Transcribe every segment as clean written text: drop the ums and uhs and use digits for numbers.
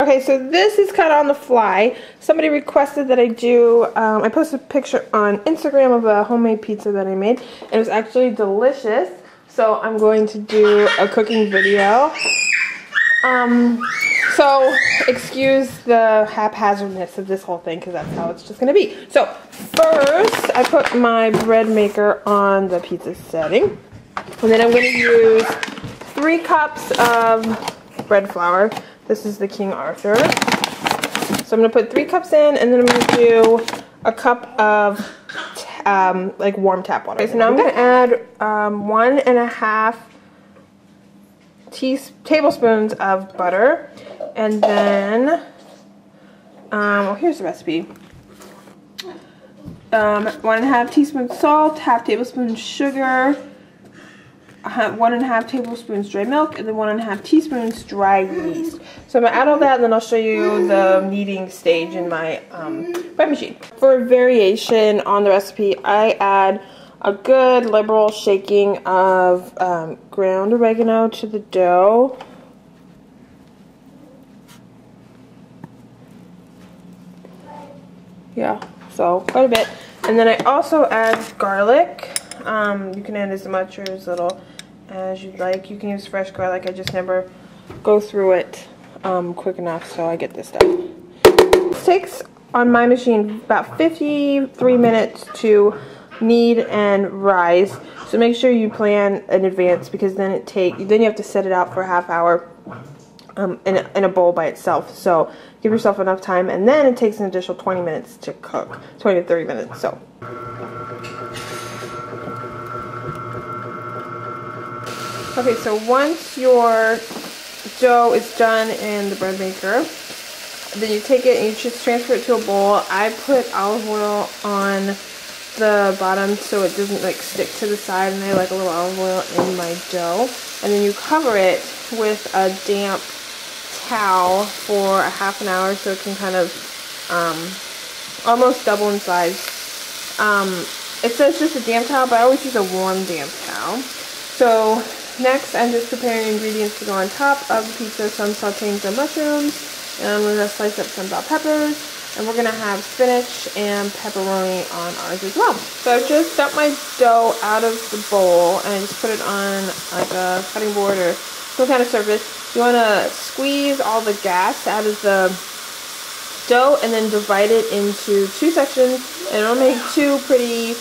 Okay, so this is kind of on the fly. Somebody requested that I do, I posted a picture on Instagram of a homemade pizza that I made. It was actually delicious, so I'm going to do a cooking video. So excuse the haphazardness of this whole thing because that's how it's just going to be. So first, I put my bread maker on the pizza setting. And then I'm going to use 3 cups of bread flour. This is the King Arthur. So I'm going to put 3 cups in, and then I'm going to do a cup of like warm tap water. Okay, so now I'm going to add 1.5 tablespoons of butter, and then well, here's the recipe. 1.5 teaspoons salt, half tablespoon sugar, 1.5 tablespoons dry milk, and then 1.5 teaspoons dry yeast. So I'm gonna add all that, and then I'll show you the kneading stage in my bread machine. For variation on the recipe, I add a good liberal shaking of ground oregano to the dough. Yeah, so quite a bit. And then I also add garlic. You can add as much or as little as you'd like. You can use fresh garlic. I just never go through it quick enough, so I get this stuff. It takes, on my machine, about 53 minutes to knead and rise. So make sure you plan in advance, because then you have to set it out for a half hour in a bowl by itself. So give yourself enough time, and then it takes an additional 20 minutes to cook, 20 to 30 minutes. So okay, so once your dough is done in the bread maker, then you take it and you just transfer it to a bowl. I put olive oil on the bottom so it doesn't like stick to the side, and I like a little olive oil in my dough. And then you cover it with a damp towel for a half an hour so it can kind of almost double in size. It says just a damp towel, but I always use a warm damp towel. So next, I'm just preparing ingredients to go on top of the pizza. So I'm sauteing some mushrooms, and I'm going to slice up some bell peppers, and we're going to have spinach and pepperoni on ours as well. So I've just dumped my dough out of the bowl, and I just put it on like a cutting board or some kind of surface. You want to squeeze all the gas out of the dough and then divide it into 2 sections, and it'll make 2 pretty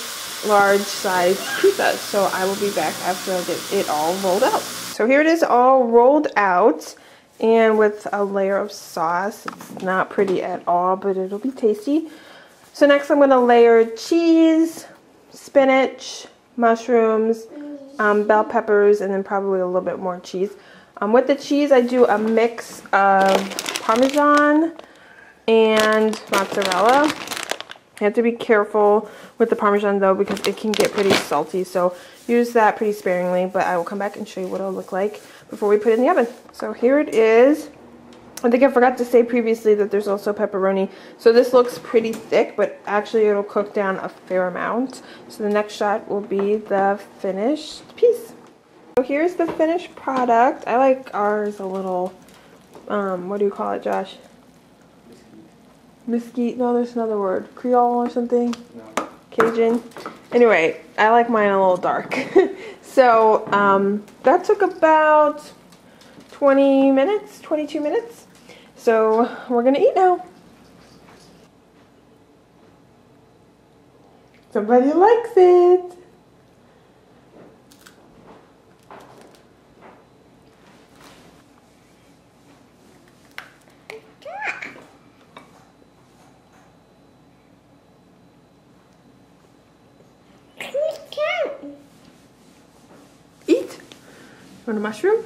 large sized pizzas. So I will be back after I get it all rolled out. So here it is all rolled out, and with a layer of sauce. It's not pretty at all, but it'll be tasty. So next I'm going to layer cheese, spinach, mushrooms, bell peppers, and then probably a little bit more cheese. With the cheese, I do a mix of Parmesan and mozzarella. You have to be careful with the Parmesan though, because it can get pretty salty, so use that pretty sparingly, but I will come back and show you what it'll look like before we put it in the oven. So here it is. I think I forgot to say previously that there's also pepperoni. So this looks pretty thick, but actually it'll cook down a fair amount. So the next shot will be the finished piece. So here's the finished product. I like ours a little, what do you call it, Josh? Mesquite? No, there's another word. Creole or something? No. Cajun? Anyway, I like mine a little dark. So that took about 20 minutes, 22 minutes. So we're gonna eat now. Somebody likes it. Eat. Want a mushroom?